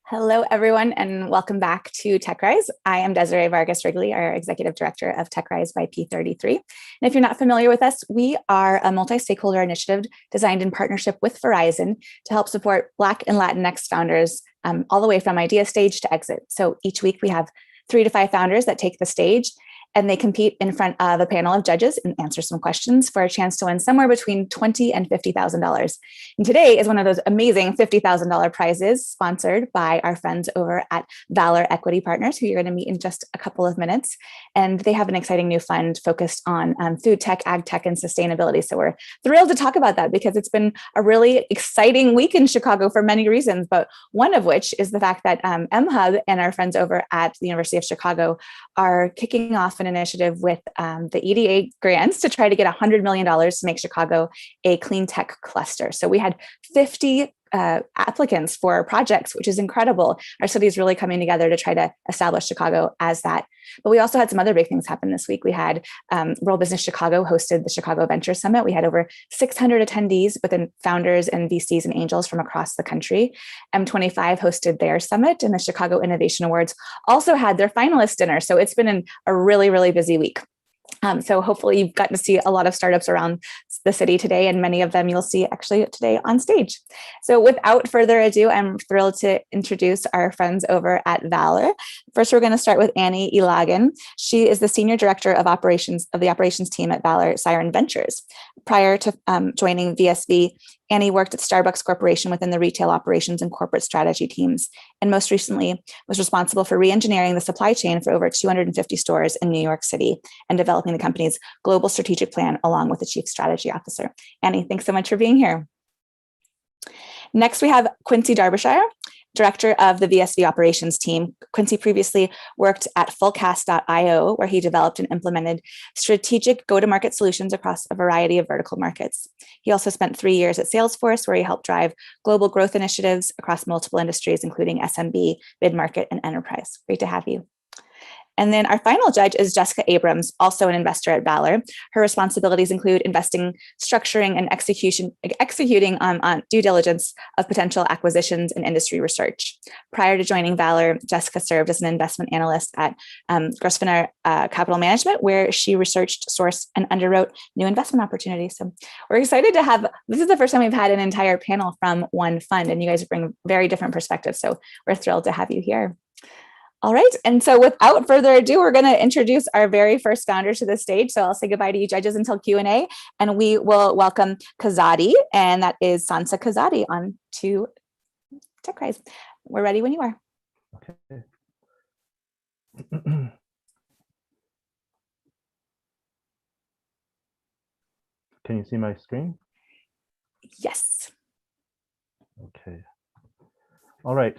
Hello, everyone, and welcome back to TechRise. I am Desiree Vargas Wrigley, our Executive Director of TechRise by P33. And if you're not familiar with us, we are a multi-stakeholder initiative designed in partnership with Verizon to help support Black and Latinx founders all the way from idea stage to exit. So each week we have 3 to 5 founders that take the stage, and they compete in front of a panel of judges and answer some questions for a chance to win somewhere between $20,000 and $50,000. And today is one of those amazing $50,000 prizes sponsored by our friends over at Valor Equity Partners, who you're going to meet in just a couple of minutes. And they have an exciting new fund focused on food tech, ag tech, and sustainability. So we're thrilled to talk about that because it's been a really exciting week in Chicago for many reasons, but one of which is the fact that MHub and our friends over at the University of Chicago are kicking off an initiative with the EDA grants to try to get $100 million to make Chicago a clean tech cluster. So we had 50 applicants for projects, which is incredible. Our city is really coming together to try to establish Chicago as that. But we also had some other big things happen this week. We had World Business Chicago hosted the Chicago Venture Summit. We had over 600 attendees within founders and VCs and angels from across the country. M25 hosted their summit, and the Chicago Innovation Awards also had their finalist dinner. So it's been a really, really busy week. So hopefully you've gotten to see a lot of startups around the city today, and many of them you'll see actually today on stage. So without further ado, I'm thrilled to introduce our friends over at Valor. First, we're going to start with Annie Ilagan. She is the Senior Director of Operations of the Operations team at Valor Siren Ventures. Prior to joining VSV, Annie worked at Starbucks Corporation within the retail operations and corporate strategy teams, and most recently was responsible for re-engineering the supply chain for over 250 stores in New York City and developing the company's global strategic plan along with the chief strategy officer. Annie, thanks so much for being here. Next, we have Quincy Derbyshire, Director of the VSV operations team. Quincy previously worked at Fullcast.io, where he developed and implemented strategic go-to-market solutions across a variety of vertical markets. He also spent 3 years at Salesforce, where he helped drive global growth initiatives across multiple industries, including SMB, mid-market, and enterprise. Great to have you. And then our final judge is Jessica Abrams, also an investor at Valor. Her responsibilities include investing, structuring, and executing on due diligence of potential acquisitions and industry research. Prior to joining Valor, Jessica served as an investment analyst at Grosvenor Capital Management, where she researched, sourced, and underwrote new investment opportunities. So we're excited to have, this is the first time we've had an entire panel from one fund, and you guys bring very different perspectives. So we're thrilled to have you here. All right. And so without further ado, we're going to introduce our very first founder to the stage. So I'll say goodbye to you judges until Q&A, and we will welcome Kazadi, and that is Sanza Kazadi, on to TechRise. We're ready when you are. Okay. Can you see my screen? Yes. Okay. All right.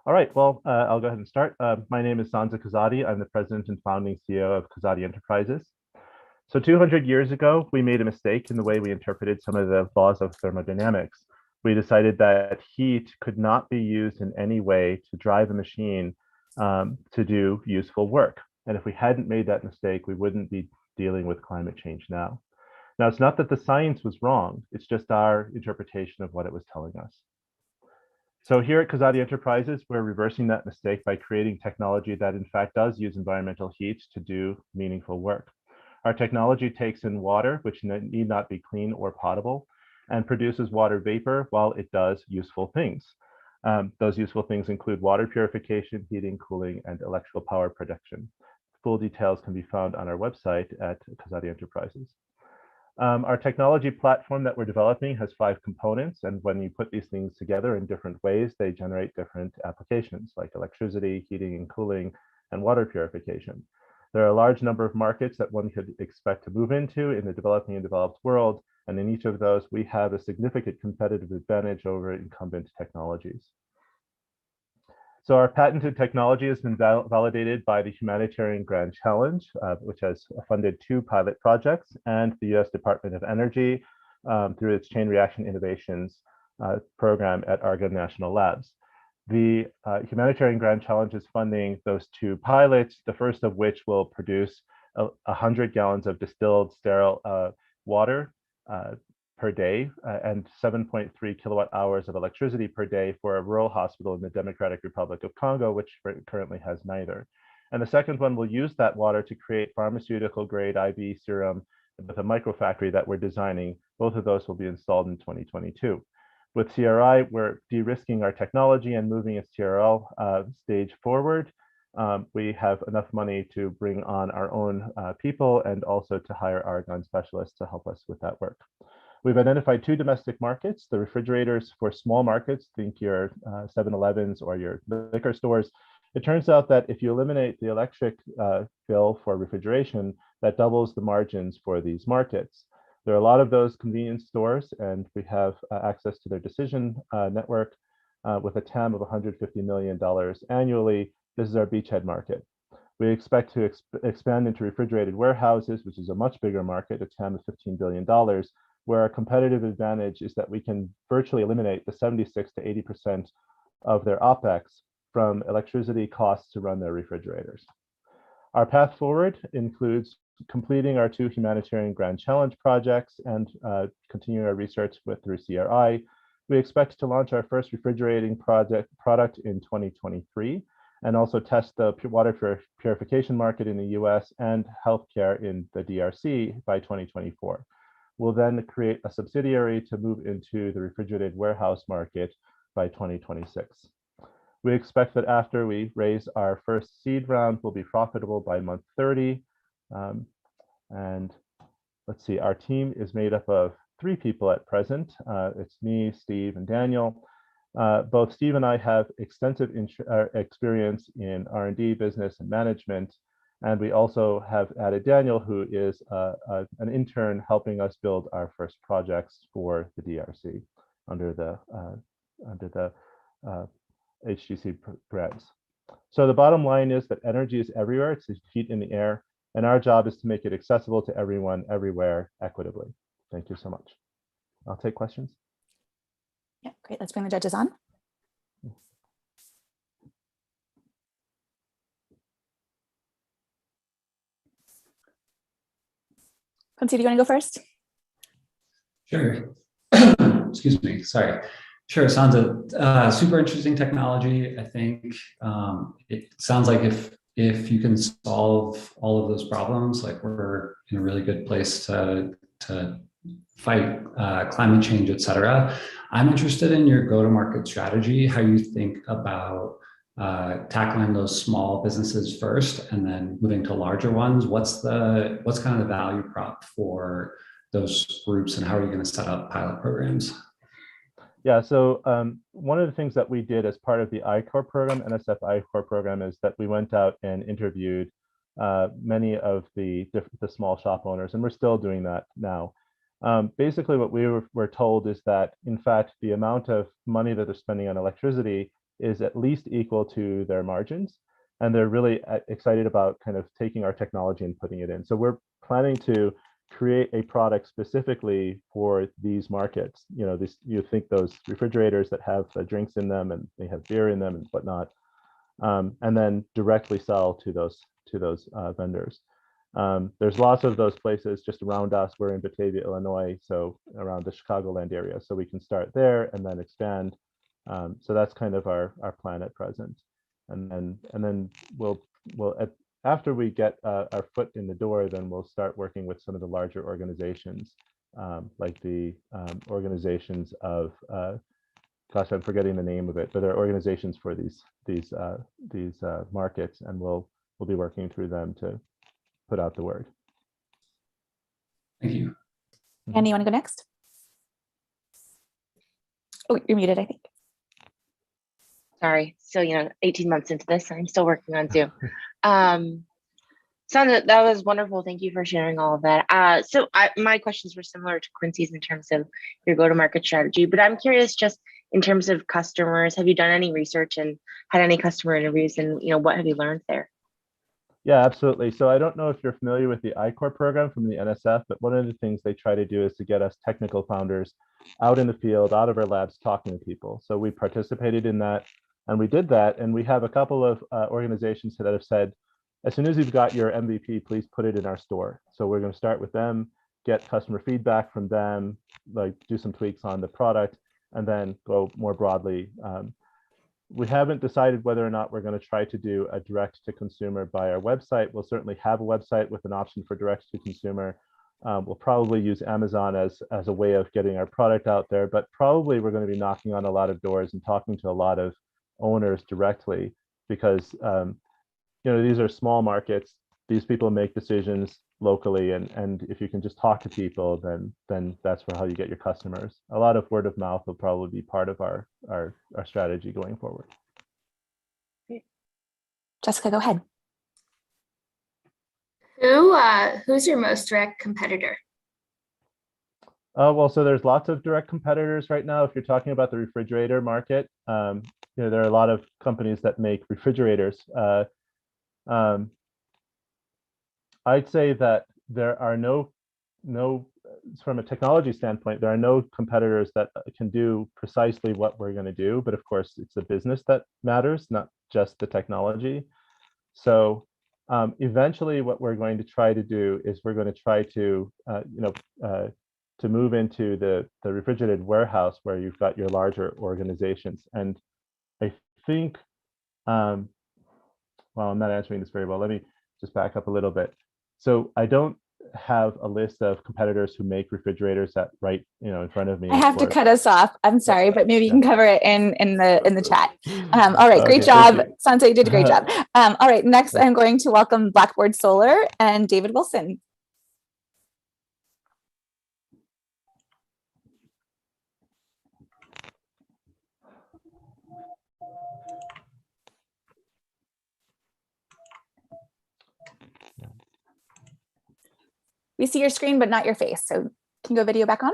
All right, well, I'll go ahead and start. My name is Sanza Kazadi. I'm the president and founding CEO of Kazadi Enterprises. So 200 years ago, we made a mistake in the way we interpreted some of the laws of thermodynamics. We decided that heat could not be used in any way to drive a machine to do useful work. And if we hadn't made that mistake, we wouldn't be dealing with climate change now. Now, it's not that the science was wrong. It's just our interpretation of what it was telling us. So here at Kazadi Enterprises, we're reversing that mistake by creating technology that in fact does use environmental heat to do meaningful work. Our technology takes in water, which need not be clean or potable, and produces water vapor while it does useful things. Those useful things include water purification, heating, cooling, and electrical power production. Full details can be found on our website at Kazadi Enterprises. Our technology platform that we're developing has 5 components, and when you put these things together in different ways, they generate different applications like electricity, heating and cooling, and water purification. There are a large number of markets that one could expect to move into in the developing and developed world, and in each of those, we have a significant competitive advantage over incumbent technologies. So our patented technology has been validated by the Humanitarian Grand Challenge, which has funded 2 pilot projects, and the US Department of Energy through its Chain Reaction Innovations program at Argonne National Labs. The Humanitarian Grand Challenge is funding those 2 pilots, the first of which will produce 100 gallons of distilled sterile water per day and 7.3 kilowatt hours of electricity per day for a rural hospital in the Democratic Republic of Congo, which currently has neither. And the second one will use that water to create pharmaceutical grade IV serum with a microfactory that we're designing. Both of those will be installed in 2022. With CRI, we're de-risking our technology and moving its TRL stage forward. We have enough money to bring on our own people and also to hire Argonne specialists to help us with that work. We've identified 2 domestic markets, the refrigerators for small markets, think your 7-Elevens or your liquor stores. It turns out that if you eliminate the electric bill for refrigeration, that doubles the margins for these markets. There are a lot of those convenience stores, and we have access to their decision network with a TAM of $150 million annually. This is our beachhead market. We expect to expand into refrigerated warehouses, which is a much bigger market, a TAM of $15 billion, where our competitive advantage is that we can virtually eliminate the 76 to 80% of their OpEx from electricity costs to run their refrigerators. Our path forward includes completing our 2 humanitarian Grand Challenge projects and continuing our research through CRI. We expect to launch our first refrigerating product in 2023 and also test the water purification market in the US and healthcare in the DRC by 2024. We'll then create a subsidiary to move into the refrigerated warehouse market by 2026. We expect that after we raise our first seed round, we'll be profitable by month 30. And let's see, our team is made up of 3 people at present. It's me, Steve, and Daniel. Both Steve and I have extensive experience in R&D, business, and management. And we also have added Daniel, who is an intern helping us build our first projects for the DRC under the HGC grants. So the bottom line is that energy is everywhere. It's heat in the air. And our job is to make it accessible to everyone, everywhere, equitably. Thank you so much. I'll take questions. Yeah, great. Let's bring the judges on. Quincy, do you want to go first? Sure. Excuse me. Sorry. Sure, Sanza. Super interesting technology. I think it sounds like if you can solve all of those problems, like we're in a really good place to fight climate change, et cetera. I'm interested in your go-to-market strategy, how you think about tackling those small businesses first and then moving to larger ones. What's kind of the value prop for those groups, and how are you going to set up pilot programs? Yeah, so one of the things that we did as part of the I-Corps program, NSF I-Corps program, is that we went out and interviewed many of the small shop owners, and we're still doing that now. Basically, what we were told is that, in fact, the amount of money that they're spending on electricity is at least equal to their margins, and they're really excited about kind of taking our technology and putting it in. So we're planning to create a product specifically for these markets. You know, you think those refrigerators that have drinks in them and they have beer in them and whatnot, and then directly sell to those vendors. There's lots of those places just around us. We're in Batavia, Illinois, so around the Chicagoland area. So we can start there and then expand. So that's kind of our plan at present. And then we'll after we get our foot in the door, then we'll start working with some of the larger organizations, like the organizations of, gosh, I'm forgetting the name of it, but there are organizations for these markets, and we'll be working through them to put out the word. Thank you. Andy, you want to go next? Oh, you're muted, I think. Sorry, so 18 months into this, I'm still working on Zoom. Sanza, that was wonderful. Thank you for sharing all of that. So my questions were similar to Quincy's in terms of your go-to-market strategy, but I'm curious just in terms of customers, have you done any research and had any customer interviews, and what have you learned there? Yeah, absolutely. So I don't know if you're familiar with the I-Corps program from the NSF, but one of the things they try to do is to get us technical founders out in the field, out of our labs, talking to people. So we participated in that. And we did that, and we have a couple of organizations that have said, as soon as you've got your MVP, please put it in our store. So we're going to start with them, get customer feedback from them, like do some tweaks on the product, and then go more broadly. We haven't decided whether or not we're going to try to do a direct to consumer by our website. We'll certainly have a website with an option for direct to consumer. We'll probably use Amazon as a way of getting our product out there, but probably we're going to be knocking on a lot of doors and talking to a lot of owners directly, because these are small markets. These people make decisions locally, and if you can just talk to people, then that's how you get your customers. A lot of word of mouth will probably be part of our strategy going forward. Jessica, go ahead. Who's your most direct competitor? Well, so there's lots of direct competitors right now. If you're talking about the refrigerator market, there are a lot of companies that make refrigerators. I'd say that there are no, from a technology standpoint, there are no competitors that can do precisely what we're going to do. But of course, it's the business that matters, not just the technology. So eventually, what we're going to try to do is we're going to try to, to move into the refrigerated warehouse where you've got your larger organizations. And I think, well, I'm not answering this very well. Let me just back up a little bit. So I don't have a list of competitors who make refrigerators that right, in front of me. I have to cut us off. I'm sorry, but maybe you can cover it in the chat. All right, great job. Sanza, you did a great job. All right, next I'm going to welcome Blackboard Solar and David Wilson. We see your screen, but not your face. So can you go video back on?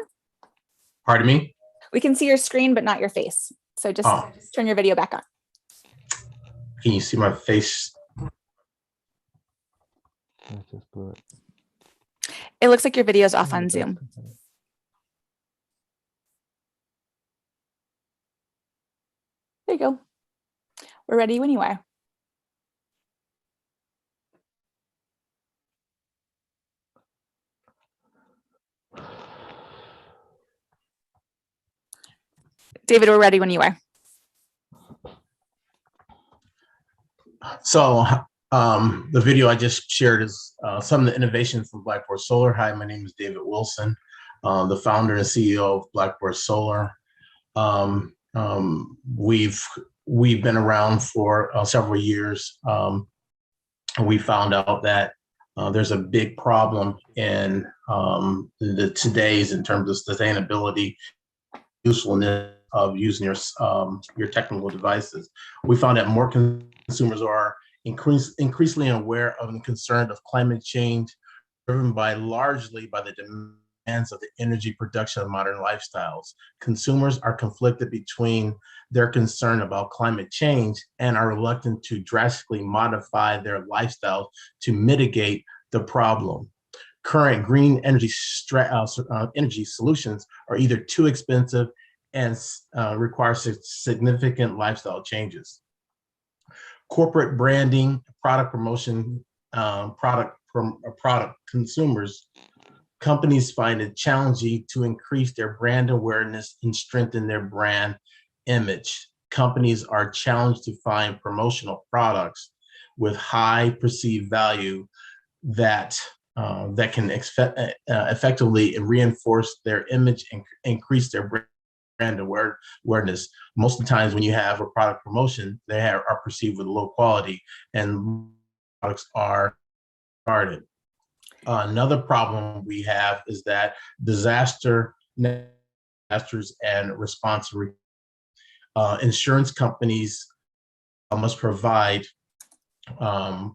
Pardon me? We can see your screen, but not your face. So just turn your video back on. Can you see my face? It looks like your video is off on Zoom. There you go. We're ready when you are. David, we're ready when you are. So the video I just shared is some of the innovations from Blackboard Solar. Hi, my name is David Wilson, the founder and CEO of Blackboard Solar. We've been around for several years. And we found out that there's a big problem in today's in terms of sustainability, usefulness of using your technical devices. We found that more consumers are increasingly aware of and concerned of climate change, driven largely by the demands of the energy production of modern lifestyles. Consumers are conflicted between their concern about climate change and are reluctant to drastically modify their lifestyle to mitigate the problem. Current green energy solutions are either too expensive and require significant lifestyle changes. Corporate branding, product promotion, product consumers, companies find it challenging to increase their brand awareness and strengthen their brand image. Companies are challenged to find promotional products with high perceived value that can effectively reinforce their image and increase their brand awareness. Most of the times when you have a product promotion, they are perceived with low quality and products are guarded. Another problem we have is that disasters and response. Insurance companies must provide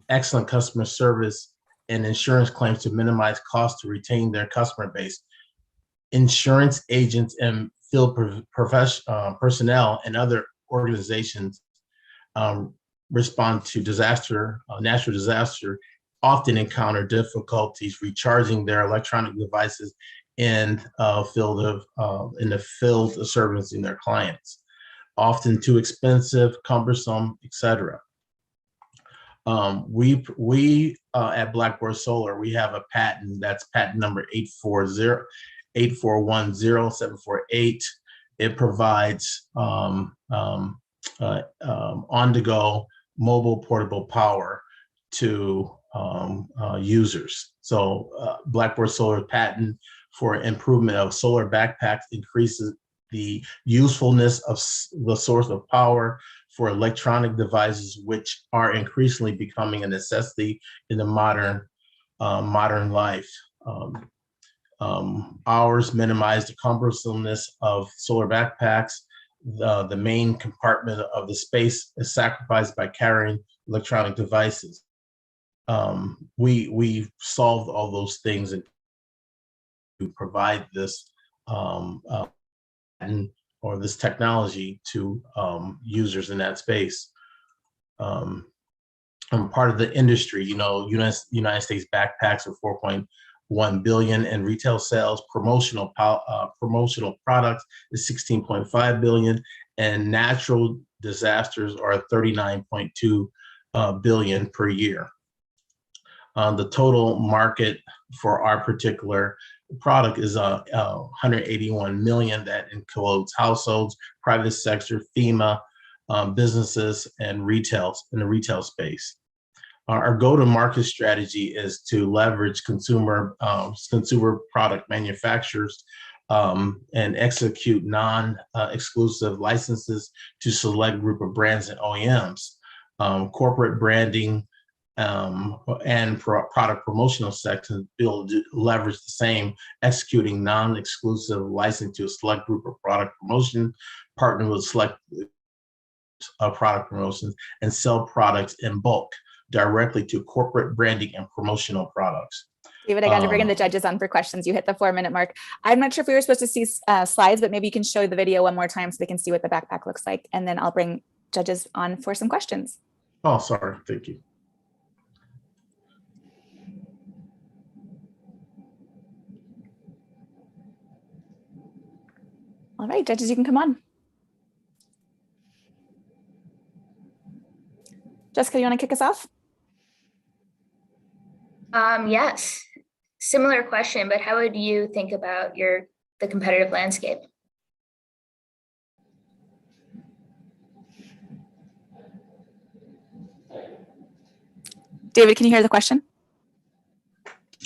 excellent customer service and insurance claims to minimize costs to retain their customer base. Insurance agents and field personnel and other organizations respond to natural disaster, often encounter difficulties recharging their electronic devices in the field of servicing their clients. Often too expensive, cumbersome, etc. We at Blackboard Solar, we have a patent that's patent number 840. 8410748. It provides on-the-go mobile portable power to users. So Blackboard Solar patent for improvement of solar backpacks increases the usefulness of the source of power for electronic devices, which are increasingly becoming a necessity in the modern life. Ours minimize the cumbersomeness of solar backpacks. The main compartment of the space is sacrificed by carrying electronic devices. We solved all those things and to provide this or this technology to users in that space. I'm part of the industry. United States backpacks are 4.1 billion in retail sales. Promotional products is 16.5 billion, and natural disasters are 39.2 billion per year. The total market for our particular product is 181 million. That includes households, private sector, FEMA, businesses, and retail in the retail space. Our go-to-market strategy is to leverage consumer product manufacturers and execute non-exclusive licenses to select group of brands and OEMs. Corporate branding and product promotional sections build leverage the same, executing non-exclusive license to a select group of product promotion, partner with select product promotions, and sell products in bulk directly to corporate branding and promotional products. David, I got to bring in the judges on for questions. You hit the 4-minute mark. I'm not sure if we were supposed to see slides, but maybe you can show the video one more time so they can see what the backpack looks like. And then I'll bring judges on for some questions. Oh, sorry. Thank you. All right, judges, you can come on. Jessica, you want to kick us off? Yes, similar question, but how would you think about the competitive landscape? David, can you hear the question?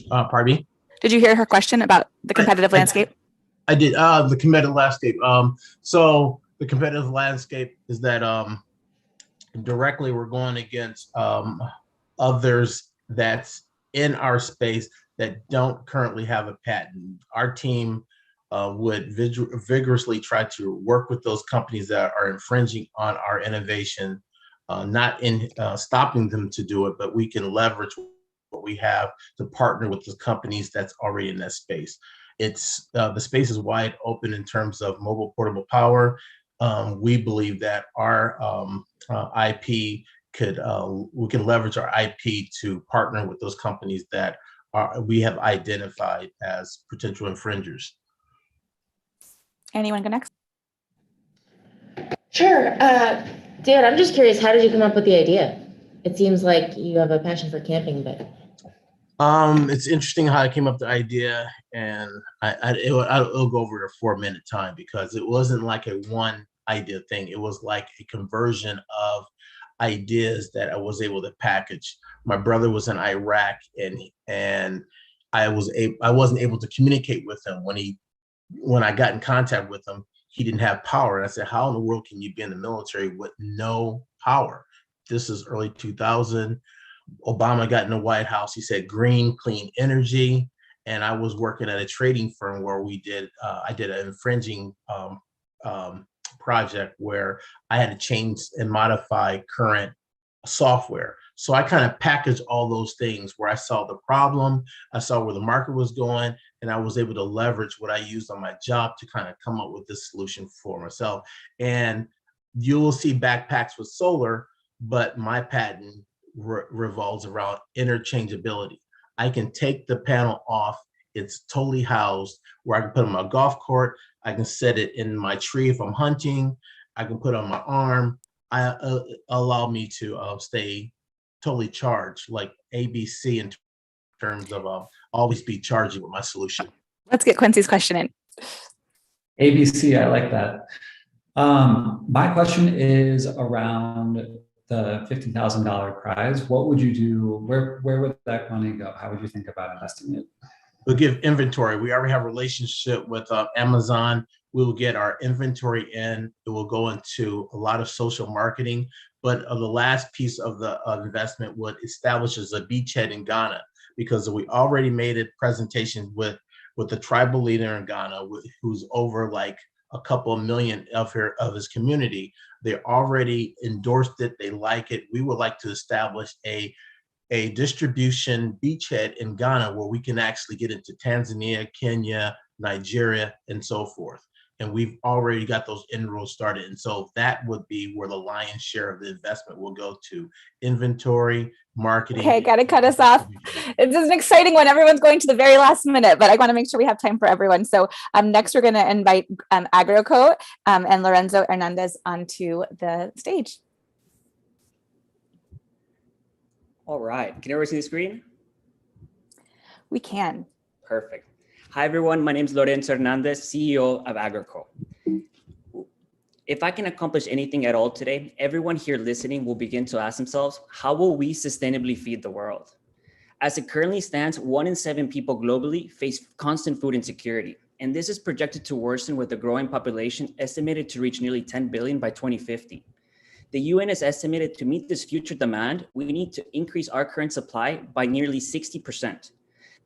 Pardon me? Did you hear her question about the competitive landscape? I did. The competitive landscape. So the competitive landscape is that directly we're going against others that's in our space that don't currently have a patent. Our team would vigorously try to work with those companies that are infringing on our innovation, not in stopping them to do it, but we can leverage what we have to partner with the companies that's already in that space. It's the space is wide open in terms of mobile portable power. We believe that our IP we can leverage our IP to partner with those companies that we have identified as potential infringers. Anyone go next? Sure. Dan, I'm just curious, how did you come up with the idea? It seems like you have a passion for camping, but. It's interesting how I came up with the idea, and it'll go over a 4-minute time because it wasn't like a one idea thing. It was like a conversion of ideas that I was able to package. My brother was in Iraq, and I wasn't able to communicate with him when I got in contact with him. He didn't have power, and I said, "How in the world can you be in the military with no power?" This is early 2000. Obama got in the White House. He said green, clean energy. And I was working at a trading firm where I did an infringing project where I had to change and modify current software. So I kind of packaged all those things where I saw the problem, I saw where the market was going, and I was able to leverage what I used on my job to kind of come up with this solution for myself. And you will see backpacks with solar, but my patent revolves around interchangeability. I can take the panel off. It's totally housed where I can put it on my golf court. I can set it in my tree if I'm hunting. I can put it on my arm. Allow me to stay totally charged, like ABC in terms of always be charging with my solution. Let's get Quincy's question in. ABC, I like that. My question is around the $50,000 prize. What would you do? Where would that money go? How would you think about investing it? We'll give inventory. We already have a relationship with Amazon. We will get our inventory in. It will go into a lot of social marketing. But the last piece of the investment would establish as a beachhead in Ghana, because we already made a presentation with the tribal leader in Ghana, who's over like a couple of million of his community. They already endorsed it. They like it. We would like to establish a distribution beachhead in Ghana where we can actually get into Tanzania, Kenya, Nigeria, and so forth. And we've already got those inroads started. And so that would be where the lion's share of the investment will go to: inventory, marketing. Okay, got to cut us off. This is an exciting one. Everyone's going to the very last minute, but I want to make sure we have time for everyone. So next we're going to invite Agroco and Lorenzo Hernandez onto the stage. All right, can everyone see the screen? We can. Perfect. Hi, everyone. My name is Lorenzo Hernandez, CEO of Agroco. If I can accomplish anything at all today, everyone here listening will begin to ask themselves, how will we sustainably feed the world? As it currently stands, 1 in 7 people globally face constant food insecurity, and this is projected to worsen with a growing population estimated to reach nearly 10 billion by 2050. The UN has estimated to meet this future demand, we need to increase our current supply by nearly 60%.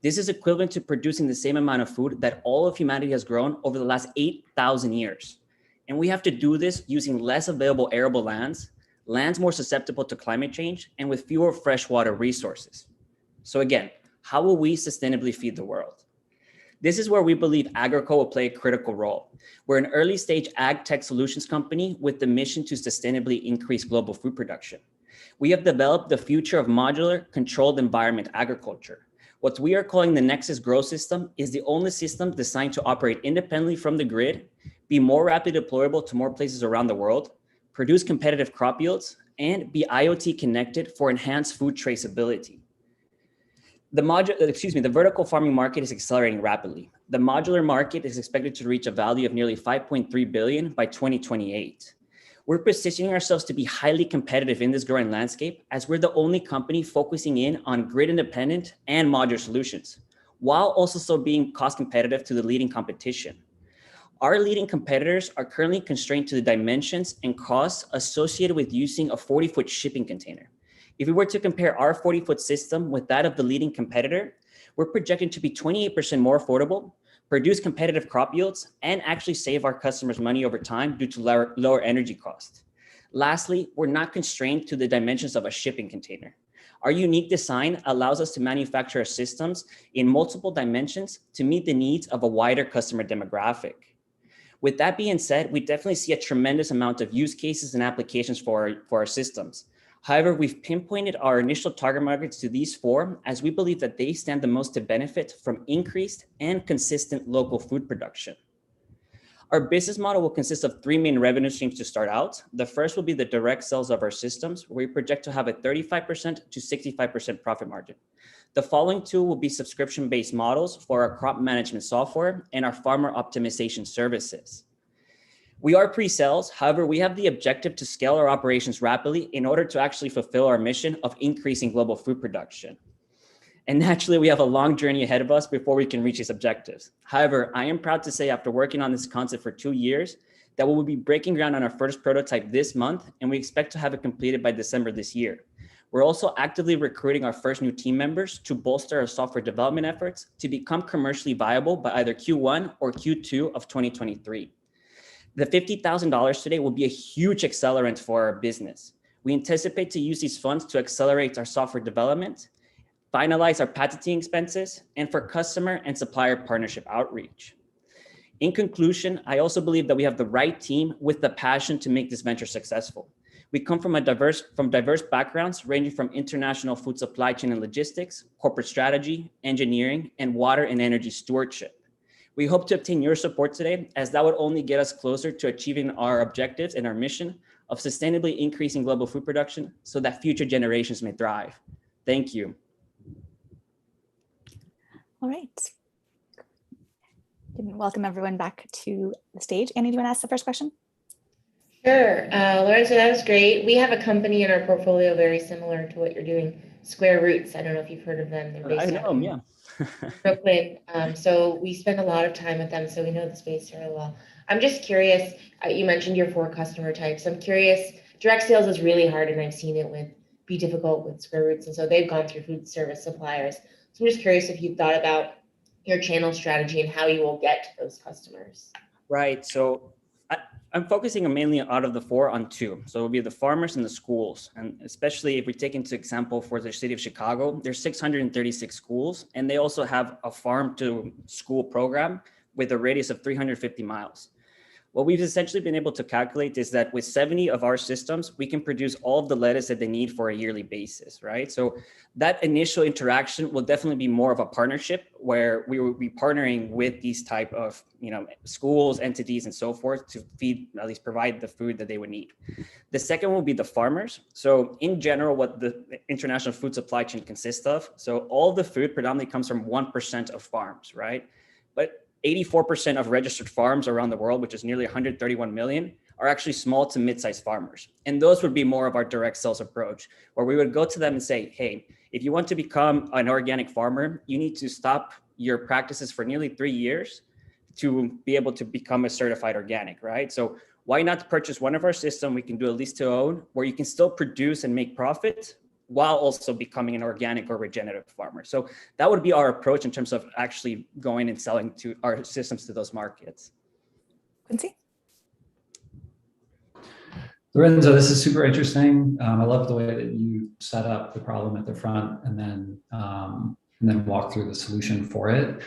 This is equivalent to producing the same amount of food that all of humanity has grown over the last 8,000 years. And we have to do this using less available arable lands more susceptible to climate change, and with fewer freshwater resources. So again, how will we sustainably feed the world? This is where we believe Agroco will play a critical role. We're an early stage ag tech solutions company with the mission to sustainably increase global food production. We have developed the future of modular, controlled environment agriculture. What we are calling the Nexus Grow System is the only system designed to operate independently from the grid, be more rapidly deployable to more places around the world, produce competitive crop yields, and be IoT connected for enhanced food traceability. The vertical farming market is accelerating rapidly. The modular market is expected to reach a value of nearly 5.3 billion by 2028. We're positioning ourselves to be highly competitive in this growing landscape, as we're the only company focusing in on grid independent and modular solutions, while also still being cost competitive to the leading competition. Our leading competitors are currently constrained to the dimensions and costs associated with using a 40-foot shipping container. If we were to compare our 40-foot system with that of the leading competitor, we're projecting to be 28% more affordable, produce competitive crop yields, and actually save our customers money over time due to lower energy costs. Lastly, we're not constrained to the dimensions of a shipping container. Our unique design allows us to manufacture our systems in multiple dimensions to meet the needs of a wider customer demographic. With that being said, we definitely see a tremendous amount of use cases and applications for our systems. However, we've pinpointed our initial target markets to these 4, as we believe that they stand the most to benefit from increased and consistent local food production. Our business model will consist of 3 main revenue streams to start out. The first will be the direct sales of our systems, where we project to have a 35% to 65% profit margin. The following 2 will be subscription-based models for our crop management software and our farmer optimization services. We are pre-sales, however, we have the objective to scale our operations rapidly in order to actually fulfill our mission of increasing global food production. And naturally, we have a long journey ahead of us before we can reach these objectives. However, I am proud to say, after working on this concept for 2 years, that we will be breaking ground on our first prototype this month, and we expect to have it completed by December this year. We're also actively recruiting our first new team members to bolster our software development efforts to become commercially viable by either Q1 or Q2 of 2023. The $50,000 today will be a huge accelerant for our business. We anticipate to use these funds to accelerate our software development, finalize our patenting expenses, and for customer and supplier partnership outreach. In conclusion, I also believe that we have the right team with the passion to make this venture successful. We come from diverse backgrounds, ranging from international food supply chain and logistics, corporate strategy, engineering, and water and energy stewardship. We hope to obtain your support today, as that would only get us closer to achieving our objectives and our mission of sustainably increasing global food production so that future generations may thrive. Thank you. All right. Welcome everyone back to the stage. Annie, do you want to ask the first question? Sure. Lorenzo, that was great. We have a company in our portfolio very similar to what you're doing, Square Roots. I don't know if you've heard of them. They're based out them, in Brooklyn. So we spend a lot of time with them, so we know the space really well. I'm just curious, you mentioned your 4 customer types. I'm curious, direct sales is really hard, and I've seen it be difficult with Square Roots, and so they've gone through food service suppliers. So I'm just curious if you've thought about your channel strategy and how you will get to those customers. Right. So I'm focusing mainly out of the 4 on 2. So it will be the farmers and the schools. And especially if we take into example for the city of Chicago, there's 636 schools, and they also have a farm to school program with a radius of 350 miles. What we've essentially been able to calculate is that with 70 of our systems, we can produce all of the lettuce that they need for a yearly basis, right? So that initial interaction will definitely be more of a partnership where we will be partnering with these type of, schools, entities, and so forth to at least provide the food that they would need. The second will be the farmers. So in general, what the international food supply chain consists of, so all the food predominantly comes from 1% of farms, right? But 84% of registered farms around the world, which is nearly 131 million, are actually small to mid-sized farmers. And those would be more of our direct sales approach, where we would go to them and say, hey, if you want to become an organic farmer, you need to stop your practices for nearly 3 years to be able to become a certified organic, right? So why not purchase one of our systems? We can do a lease to own, where you can still produce and make profit while also becoming an organic or regenerative farmer. So that would be our approach in terms of actually going and selling to our systems to those markets. Quincy? Lorenzo, this is super interesting. I love the way that you set up the problem at the front and then walk through the solution for it.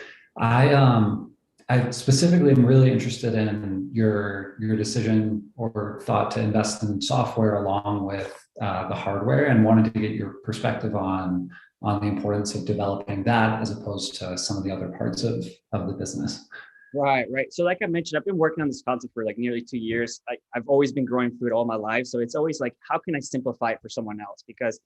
I specifically am really interested in your decision or thought to invest in software along with the hardware, and wanted to get your perspective on the importance of developing that as opposed to some of the other parts of the business. Right. So like I mentioned, I've been working on this concept for like nearly 2 years. I've always been growing food all my life. So it's always like, how can I simplify it for someone else? Because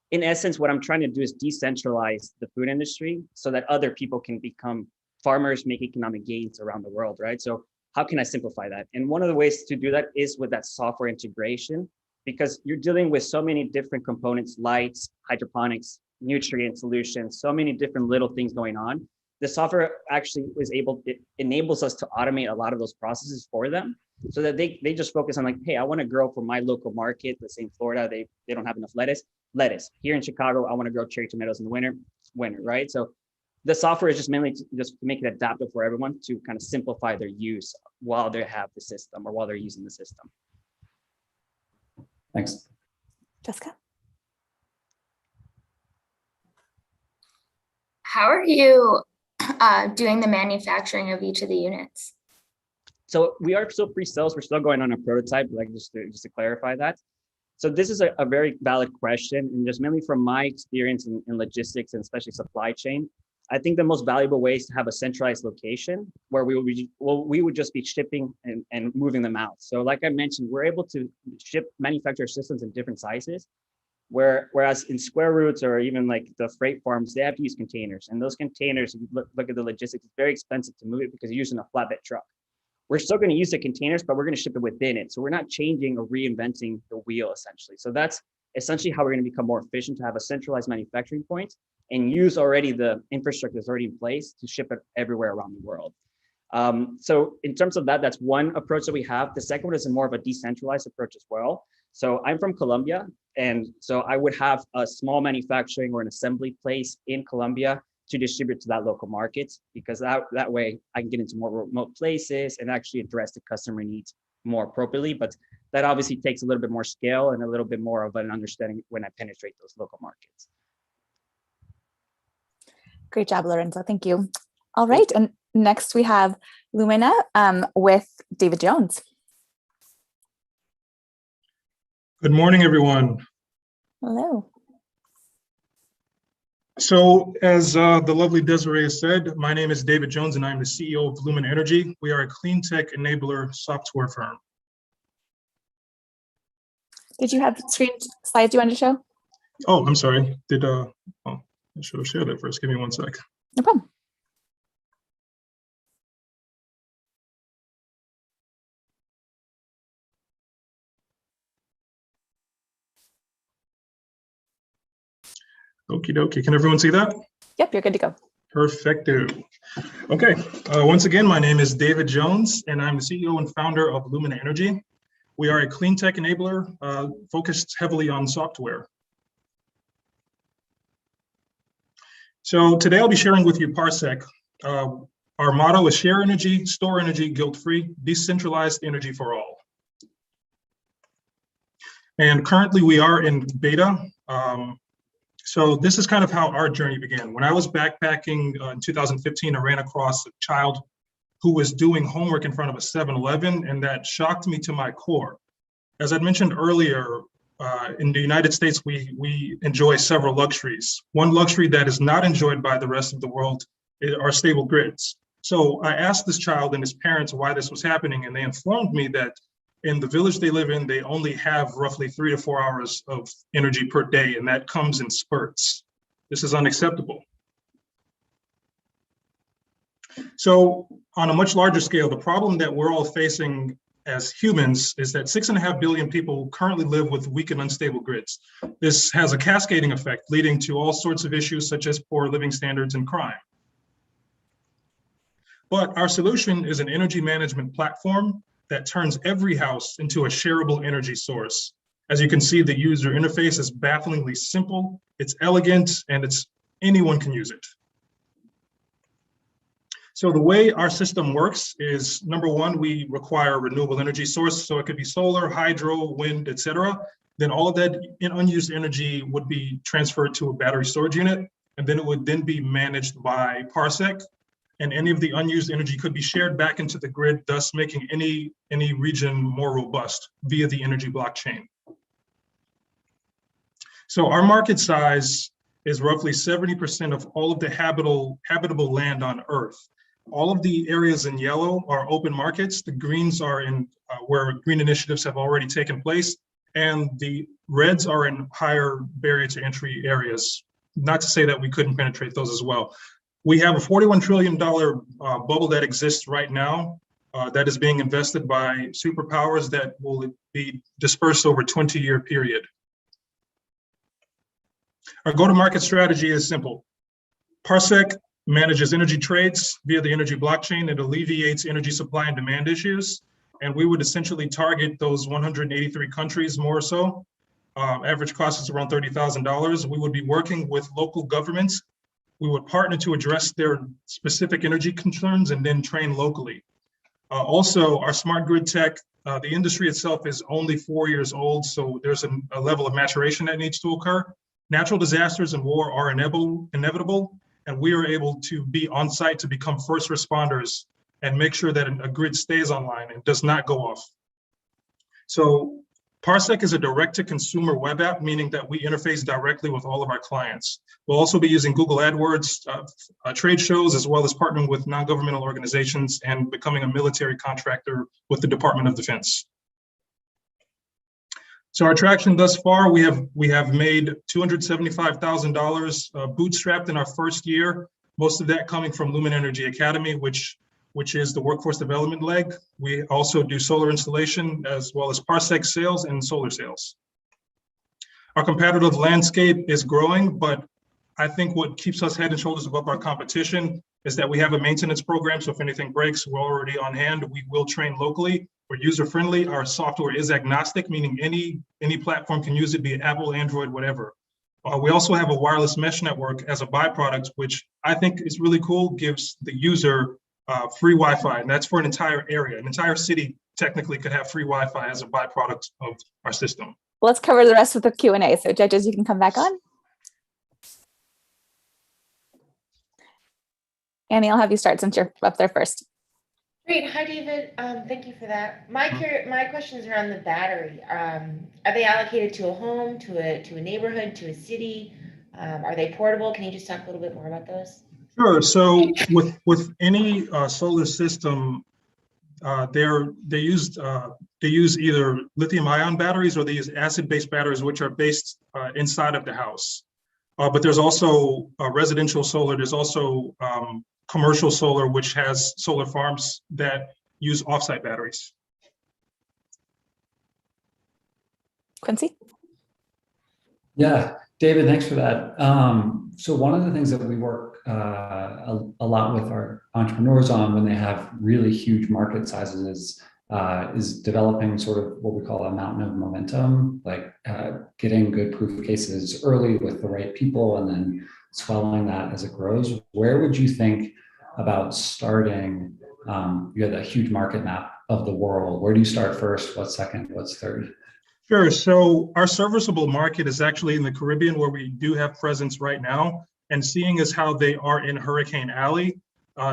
in essence, what I'm trying to do is decentralize the food industry so that other people can become farmers, make economic gains around the world, right? So how can I simplify that? And one of the ways to do that is with that software integration, because you're dealing with so many different components, lights, hydroponics, nutrient solutions, so many different little things going on. The software actually it enables us to automate a lot of those processes for them so that they just focus on like, hey, I want to grow for my local market. Let's say in Florida, they don't have enough lettuce. Here in Chicago, I want to grow cherry tomatoes in the winter, right? So the software is just mainly just to make it adaptable for everyone to kind of simplify their use while they have the system or while they're using the system. Thanks. Jessica? How are you doing the manufacturing of each of the units? So we are still pre-sales. We're still going on a prototype, like just to clarify that. So this is a very valid question, and just mainly from my experience in logistics and especially supply chain, I think the most valuable way is to have a centralized location where we would just be shipping and moving them out. So like I mentioned, we're able to manufacture systems in different sizes, whereas in Square Roots or even like the freight farms, they have to use containers. And those containers, if you look at the logistics, it's very expensive to move it because you're using a flatbed truck. We're still going to use the containers, but we're going to ship it within it. So we're not changing or reinventing the wheel essentially. So that's essentially how we're going to become more efficient, to have a centralized manufacturing point and use already the infrastructure that's already in place to ship it everywhere around the world. So in terms of that, that's one approach that we have. The second one is more of a decentralized approach as well. So I'm from Colombia, and so I would have a small manufacturing or an assembly place in Colombia to distribute to that local market, because that way I can get into more remote places and actually address the customer needs more appropriately. But that obviously takes a little bit more scale and a little bit more of an understanding when I penetrate those local markets. Great job, Lorenzo. Thank you. All right. And next we have Lumena with David Jones. Good morning, everyone. Hello. So as the lovely Desiree said, my name is David Jones and I'm the CEO of Lumena Energy. We are a clean tech enabler software firm. Did you have screen slides you wanted to show? Oh, I'm sorry. I should have shared it first. Give me one sec. No problem. Okie dokie. Can everyone see that? Yep, you're good to go. Perfecto. Okay. Once again, my name is David Jones, and I'm the CEO and founder of Lumena Energy. We are a clean tech enabler focused heavily on software. So today I'll be sharing with you Parsec. Our motto is share energy, store energy, guilt-free, decentralized energy for all. And currently we are in beta. So this is kind of how our journey began. When I was backpacking in 2015, I ran across a child who was doing homework in front of a 7-Eleven, and that shocked me to my core. As I mentioned earlier, in the United States, we enjoy several luxuries. One luxury that is not enjoyed by the rest of the world are stable grids. So I asked this child and his parents why this was happening, and they informed me that in the village they live in, they only have roughly 3 to 4 hours of energy per day, and that comes in spurts. This is unacceptable. So on a much larger scale, the problem that we're all facing as humans is that 6.5 billion people currently live with weak and unstable grids. This has a cascading effect, leading to all sorts of issues such as poor living standards and crime. But our solution is an energy management platform that turns every house into a shareable energy source. As you can see, the user interface is bafflingly simple, it's elegant, and anyone can use it. So the way our system works is, number one, we require a renewable energy source. So it could be solar, hydro, wind, etc. Then all of that unused energy would be transferred to a battery storage unit, and then it would then be managed by Parsec. And any of the unused energy could be shared back into the grid, thus making any region more robust via the energy blockchain. So our market size is roughly 70% of all of the habitable land on Earth. All of the areas in yellow are open markets. The greens are in where green initiatives have already taken place, and the reds are in higher barrier to entry areas. Not to say that we couldn't penetrate those as well. We have a $41 trillion bubble that exists right now that is being invested by superpowers that will be dispersed over a 20-year period. Our go-to-market strategy is simple. Parsec manages energy trades via the energy blockchain. It alleviates energy supply and demand issues. And we would essentially target those 183 countries more so. Average cost is around $30,000. We would be working with local governments. We would partner to address their specific energy concerns and then train locally. Also, our smart grid tech, the industry itself is only 4 years old, so there's a level of maturation that needs to occur. Natural disasters and war are inevitable, and we are able to be on site to become first responders and make sure that a grid stays online and does not go off. So Parsec is a direct-to-consumer web app, meaning that we interface directly with all of our clients. We'll also be using Google AdWords, trade shows, as well as partnering with non-governmental organizations and becoming a military contractor with the Department of Defense. So our traction thus far, we have made $275,000 bootstrapped in our first year, most of that coming from Lumena Energy Academy, which is the workforce development leg. We also do solar installation as well as Parsec sales and solar sales. Our competitive landscape is growing, but I think what keeps us head and shoulders above our competition is that we have a maintenance program. So if anything breaks, we're already on hand. We will train locally. We're user-friendly. Our software is agnostic, meaning any platform can use it, be it Apple, Android, whatever. We also have a wireless mesh network as a byproduct, which I think is really cool, gives the user free Wi-Fi, and that's for an entire area. An entire city technically could have free Wi-Fi as a byproduct of our system. Let's cover the rest of the Q&A. So judges, you can come back on. Annie, I'll have you start since you're up there first. Great. Hi, David. Thank you for that. My question is around the battery. Are they allocated to a home, to a neighborhood, to a city? Are they portable? Can you just talk a little bit more about those? Sure. So with any solar system, they use either lithium-ion batteries or they use acid-based batteries, which are based inside of the house. But there's also residential solar. There's also commercial solar, which has solar farms that use offsite batteries. Quincy? Yeah, David, thanks for that. So one of the things that we work a lot with our entrepreneurs on when they have really huge market sizes is developing sort of what we call a mountain of momentum, like getting good proof cases early with the right people and then swelling that as it grows. Where would you think about starting? You have that huge market map of the world. Where do you start first? What's second? What's third? Sure. So our serviceable market is actually in the Caribbean, where we do have presence right now. And seeing as how they are in Hurricane Alley,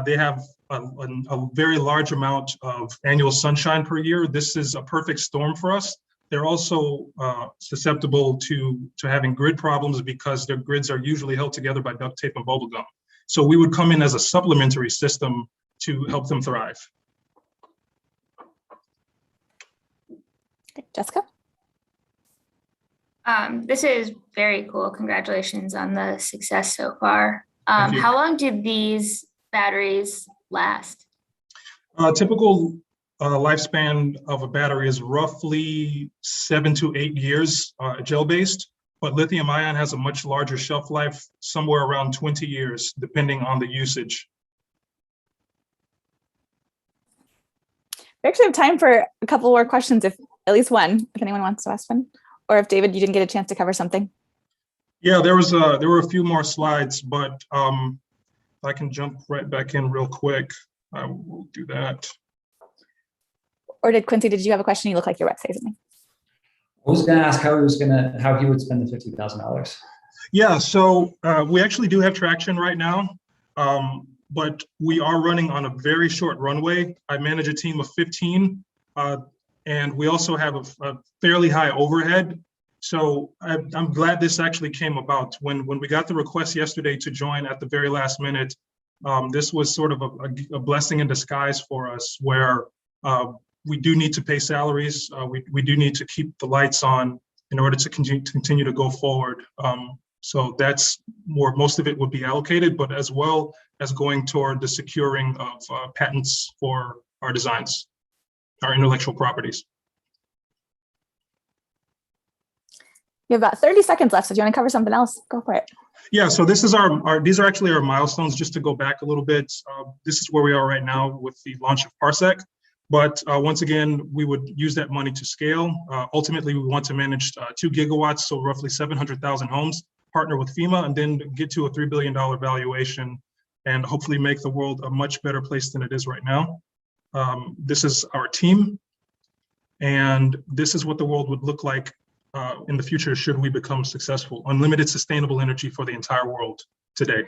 they have a very large amount of annual sunshine per year. This is a perfect storm for us. They're also susceptible to having grid problems because their grids are usually held together by duct tape and bubble gum. So we would come in as a supplementary system to help them thrive. Jessica? This is very cool. Congratulations on the success so far. Thank you. How long do these batteries last? Typical lifespan of a battery is roughly 7 to 8 years, gel-based, but lithium ion has a much larger shelf life, somewhere around 20 years, depending on the usage. We actually have time for a couple more questions, if at least one, if anyone wants to ask one. Or if David, you didn't get a chance to cover something. Yeah, there were a few more slides, but I can jump right back in real quick. I will do that. Or Quincy, did you have a question? You look like you're about to say something. I was going to ask how he would spend the $50,000. Yeah, so we actually do have traction right now, but we are running on a very short runway. I manage a team of 15. And we also have a fairly high overhead. So I'm glad this actually came about. When we got the request yesterday to join at the very last minute, this was sort of a blessing in disguise for us, where we do need to pay salaries. We do need to keep the lights on in order to continue to go forward. So that's where most of it would be allocated, but as well as going toward the securing of patents for our designs, our intellectual properties. You have about 30 seconds left, so if you want to cover something else, go for it. Yeah, so this is these are actually our milestones. Just to go back a little bit, this is where we are right now with the launch of Parsec. But once again, we would use that money to scale. Ultimately, we want to manage 2 gigawatts, so roughly 700,000 homes, partner with FEMA, and then get to a $3 billion valuation and hopefully make the world a much better place than it is right now. This is our team, and this is what the world would look like in the future should we become successful. Unlimited sustainable energy for the entire world today.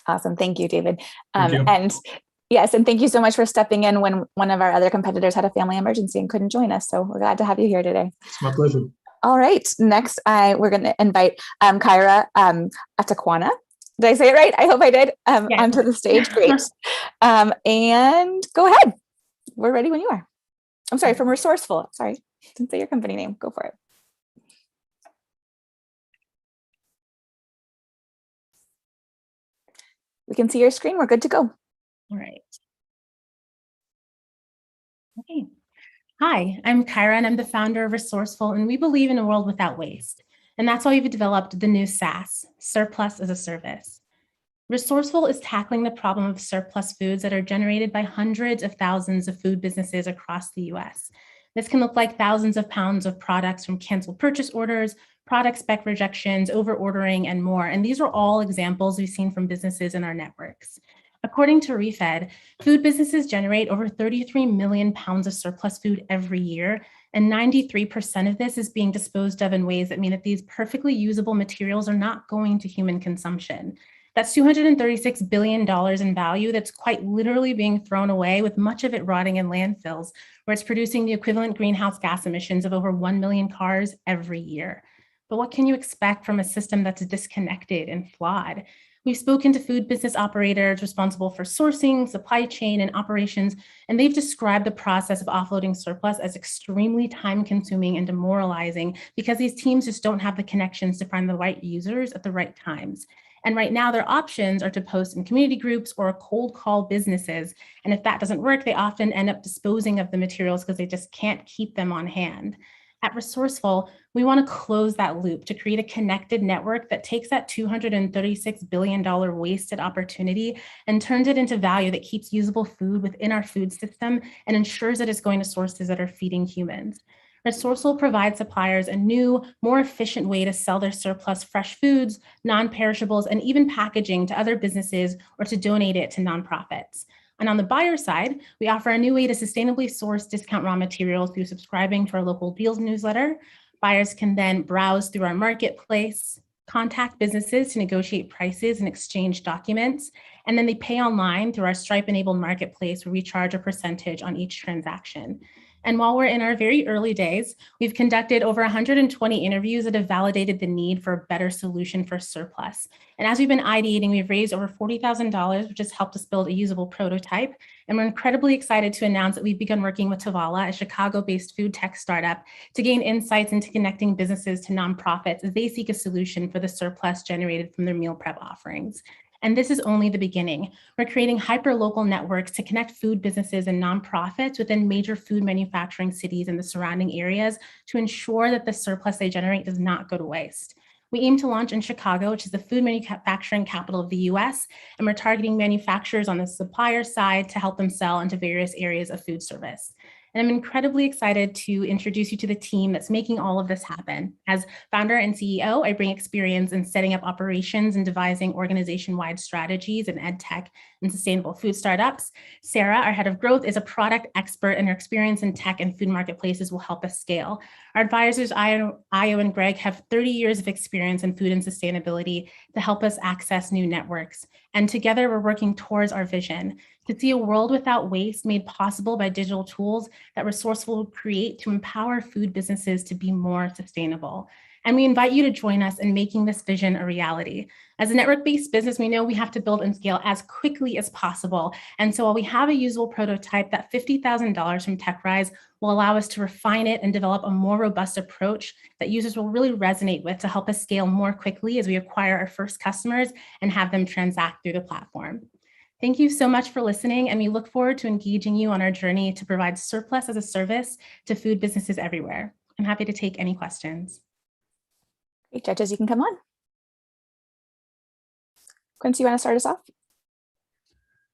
Awesome. Thank you, David. Thank you. And yes, and thank you so much for stepping in when one of our other competitors had a family emergency and couldn't join us. So we're glad to have you here today. It's my pleasure. All right. Next, we're going to invite Kyra Atekwana. Did I say it right? I hope I did. Onto the stage. Great. And go ahead. We're ready when you are. I'm sorry, from ReSourceful. Sorry, didn't say your company name. Go for it. We can see your screen. We're good to go. All right. Okay. Hi, I'm Kyra, and I'm the founder of ReSourceful, and we believe in a world without waste. And that's why we've developed the new SaaS, Surplus as a Service. ReSourceful is tackling the problem of surplus foods that are generated by hundreds of thousands of food businesses across the US. This can look like thousands of pounds of products from canceled purchase orders, product spec rejections, over ordering, and more. And these are all examples we've seen from businesses in our networks. According to ReFed, food businesses generate over 33 million pounds of surplus food every year, and 93% of this is being disposed of in ways that mean that these perfectly usable materials are not going to human consumption. That's $236 billion in value that's quite literally being thrown away, with much of it rotting in landfills, where it's producing the equivalent greenhouse gas emissions of over 1 million cars every year. But what can you expect from a system that's disconnected and flawed? We've spoken to food business operators responsible for sourcing, supply chain, and operations, and they've described the process of offloading surplus as extremely time-consuming and demoralizing because these teams just don't have the connections to find the right users at the right times. And right now, their options are to post in community groups or cold call businesses. And if that doesn't work, they often end up disposing of the materials because they just can't keep them on hand. At ReSourceful, we want to close that loop to create a connected network that takes that $236 billion wasted opportunity and turns it into value that keeps usable food within our food system and ensures that it's going to sources that are feeding humans. ReSourceful provides suppliers a new, more efficient way to sell their surplus fresh foods, non-perishables, and even packaging to other businesses or to donate it to nonprofits. And on the buyer side, we offer a new way to sustainably source discount raw materials through subscribing to our local deals newsletter. Buyers can then browse through our marketplace, contact businesses to negotiate prices and exchange documents, and then they pay online through our Stripe-enabled marketplace where we charge a percentage on each transaction. And while we're in our very early days, we've conducted over 120 interviews that have validated the need for a better solution for surplus. And as we've been ideating, we've raised over $40,000, which has helped us build a usable prototype. And we're incredibly excited to announce that we've begun working with Tavala, a Chicago-based food tech startup, to gain insights into connecting businesses to nonprofits as they seek a solution for the surplus generated from their meal prep offerings. And this is only the beginning. We're creating hyper-local networks to connect food businesses and nonprofits within major food manufacturing cities and the surrounding areas to ensure that the surplus they generate does not go to waste. We aim to launch in Chicago, which is the food manufacturing capital of the US, and we're targeting manufacturers on the supplier side to help them sell into various areas of food service. And I'm incredibly excited to introduce you to the team that's making all of this happen. As founder and CEO, I bring experience in setting up operations and devising organization-wide strategies in ed tech and sustainable food startups. Sarah, our head of growth, is a product expert, and her experience in tech and food marketplaces will help us scale. Our advisors, Ayo and Greg, have 30 years of experience in food and sustainability to help us access new networks. And together we're working towards our vision to see a world without waste made possible by digital tools that ReSourceful will create to empower food businesses to be more sustainable. And we invite you to join us in making this vision a reality. As a network-based business, we know we have to build and scale as quickly as possible. And so while we have a usable prototype, that $50,000 from TechRise will allow us to refine it and develop a more robust approach that users will really resonate with to help us scale more quickly as we acquire our first customers and have them transact through the platform. Thank you so much for listening, and we look forward to engaging you on our journey to provide surplus as a service to food businesses everywhere. I'm happy to take any questions. Great, judges, you can come on. Quincy, you want to start us off?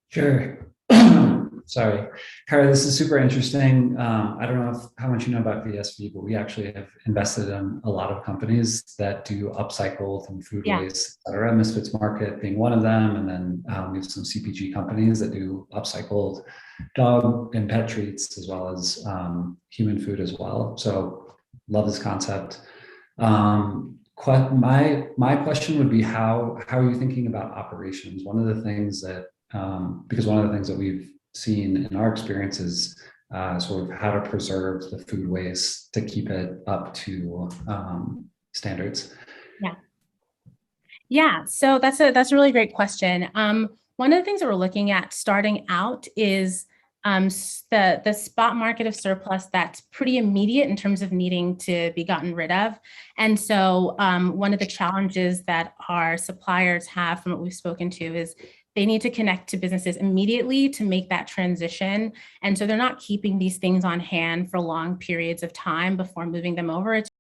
Sure. Sorry, Kyra, this is super interesting. I don't know how much you know about VSV, but we actually have invested in a lot of companies that do upcycled and food waste, et cetera. Misfits Market being one of them. And then we have some CPG companies that do upcycled dog and pet treats, as well as human food as well. So love this concept. My question would be, how are you thinking about operations? One of the things that, because one of the things that we've seen in our experience is sort of how to preserve the food waste to keep it up to standards. Yeah. So that's a really great question. One of the things that we're looking at starting out is the spot market of surplus that's pretty immediate in terms of needing to be gotten rid of. And so one of the challenges that our suppliers have from what we've spoken to is they need to connect to businesses immediately to make that transition. And so they're not keeping these things on hand for long periods of time before moving them over. It's